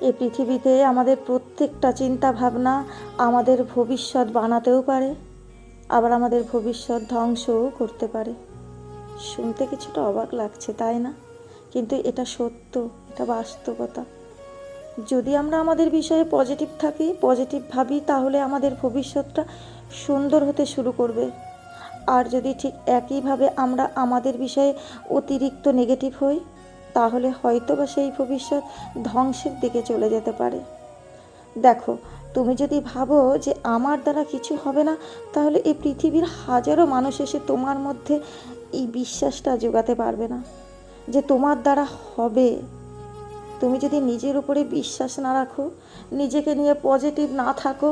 এই পৃথিবীতে আমাদের প্রত্যেকটা চিন্তা ভাবনা আমাদের ভবিষ্যৎ বানাতেও পারে, আবার আমাদের ভবিষ্যৎ ধ্বংসও করতে পারে। শুনতে কিছুটা অবাক লাগছে, তাই না? কিন্তু এটা সত্য, এটা বাস্তবতা। যদি আমরা আমাদের বিষয়ে পজিটিভ থাকি, পজিটিভ ভাবি, তাহলে আমাদের ভবিষ্যৎটা সুন্দর হতে শুরু করবে। আর যদি ঠিক একইভাবে আমরা আমাদের বিষয়ে অতিরিক্ত নেগেটিভ হই, তাহলে হয়তো বা সেই ভবিষ্যৎ ধ্বংসের দিকে চলে যেতে পারে। দেখো, তুমি যদি ভাবো যে আমার দ্বারা কিছু হবে না, তাহলে এই পৃথিবীর হাজারো মানুষ এসে তোমার মধ্যে এই বিশ্বাসটা জোগাতে পারবে না যে তোমার দ্বারা হবে। তুমি যদি নিজের উপরে বিশ্বাস না রাখো, নিজেকে নিয়ে পজিটিভ না থাকো,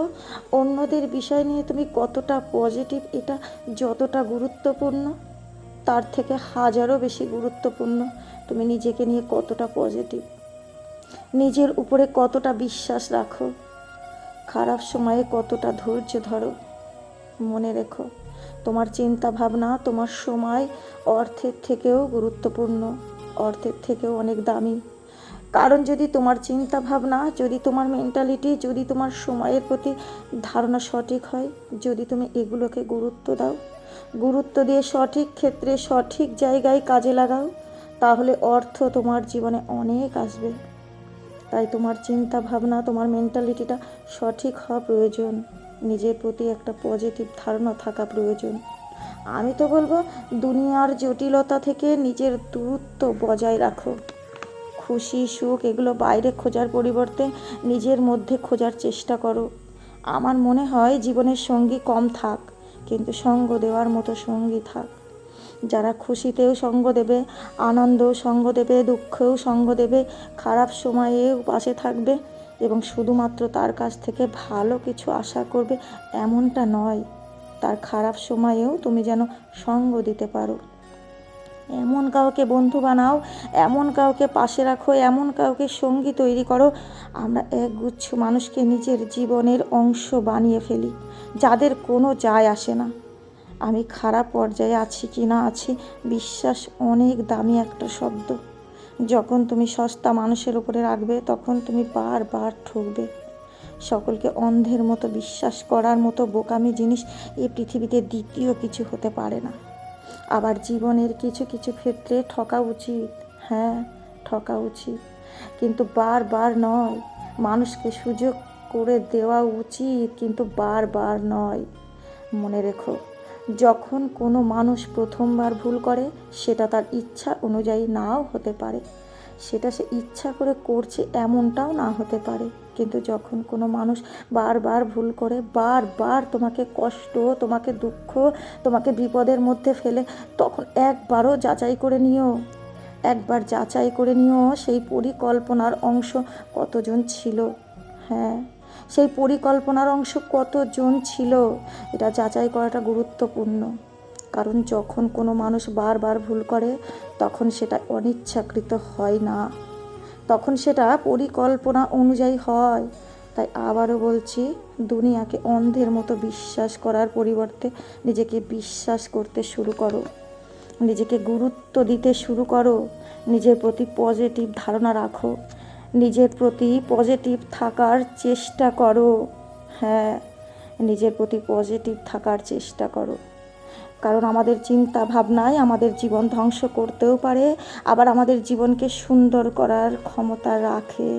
অন্যদের বিষয় নিয়ে তুমি কতটা পজিটিভ, এটা যতটা গুরুত্বপূর্ণ, তার থেকে হাজারো বেশি গুরুত্বপূর্ণ তুমি নিজেকে নিয়ে কতটা পজিটিভ, নিজের উপরে কতটা বিশ্বাস রাখো, খারাপ সময়ে কতটা ধৈর্য ধরো। মনে রেখো, তোমার চিন্তা ভাবনা তোমার সময় অর্থের থেকেও গুরুত্বপূর্ণ, অর্থের থেকেও অনেক দামি। কারণ যদি তোমার চিন্তা ভাবনা, যদি তোমার মেন্টালিটি, যদি তোমার সময়ের প্রতি ধারণা সঠিক হয়, যদি তুমি এগুলোকে গুরুত্ব দাও, গুরুত্ব দিয়ে সঠিক ক্ষেত্রে সঠিক জায়গায় কাজে লাগাও, তাহলে অর্থ তোমার জীবনে অনেক আসবে। তাই তোমার চিন্তা ভাবনা, তোমার মেন্টালিটিটা সঠিক হওয়া প্রয়োজন, নিজের প্রতি একটা পজিটিভ ধারণা থাকা প্রয়োজন। আমি তো বলবো, দুনিয়ার জটিলতা থেকে নিজের দূরত্ব বজায় রাখো। খুশি, সুখ এগুলো বাইরে খোঁজার পরিবর্তে নিজের মধ্যে খোঁজার চেষ্টা করো। আমার মনে হয় জীবনের সঙ্গী কম থাক, কিন্তু সঙ্গ দেওয়ার মতো সঙ্গী থাক। যারা খুশিতেও সঙ্গ দেবে, আনন্দেও সঙ্গ দেবে, দুঃখেও সঙ্গ দেবে, খারাপ সময়েও পাশে থাকবে, এবং শুধুমাত্র তার কাছ থেকে ভালো কিছু আশা করবে এমনটা নয়, তার খারাপ সময়েও তুমি যেন সঙ্গ দিতে পারো। এমন কাউকে বন্ধু বানাও, এমন কাউকে পাশে রাখো, এমন কাউকে সঙ্গী তৈরি করো। আমরা একগুচ্ছ মানুষকে নিজের জীবনের অংশ বানিয়ে ফেলি, যাদের কোনো যায় আসে না আমি খারাপ পর্যায়ে আছি কি না আছি। বিশ্বাস অনেক দামি একটা শব্দ। যখন তুমি সস্তা মানুষের উপরে রাখবে, তখন তুমি বারবার ঠকবে। সকলকে অন্ধের মতো বিশ্বাস করার মতো বোকামি জিনিস এই পৃথিবীতে দ্বিতীয় কিছু হতে পারে না। আবার জীবনের কিছু কিছু ক্ষেত্রে ঠকা উচিত, হ্যাঁ ঠকা উচিত, কিন্তু বারবার নয়। মানুষকে সুযোগ করে দেওয়া উচিত, কিন্তু বারবার নয়। মনে রেখো, যখন কোনো মানুষ প্রথমবার ভুল করে, সেটা তার ইচ্ছা অনুযায়ী নাও হতে পারে, সেটা সে ইচ্ছা করে করছে এমনটাও না হতে পারে। কিন্তু যখন কোনো মানুষ বারবার ভুল করে, বারবার তোমাকে কষ্ট, তোমাকে দুঃখ, তোমাকে বিপদের মধ্যে ফেলে, তখন একবারও যাচাই করে নিও, একবার যাচাই করে নিও সেই পরিকল্পনার অংশ কতজন ছিল। হ্যাঁ, সেই পরিকল্পনার অংশ কতজন ছিল, এটা যাচাই করাটা গুরুত্বপূর্ণ। কারণ যখন কোনো মানুষ বারবার ভুল করে, তখন সেটা অনিচ্ছাকৃত হয় না, তখন সেটা পরিকল্পনা অনুযায়ী হয়। তাই আবারও বলছি, দুনিয়াকে অন্ধের মতো বিশ্বাস করার পরিবর্তে নিজেকে বিশ্বাস করতে শুরু করো, নিজেকে গুরুত্ব দিতে শুরু করো, নিজের প্রতি পজিটিভ ধারণা রাখো, নিজের প্রতি পজিটিভ থাকার চেষ্টা করো। হ্যাঁ, নিজের প্রতি পজিটিভ থাকার চেষ্টা করো। কারণ আমাদের চিন্তা ভাবনায় আমাদের জীবন ধ্বংস করতেও পারে, আবার আমাদের জীবনকে সুন্দর করার ক্ষমতা রাখে।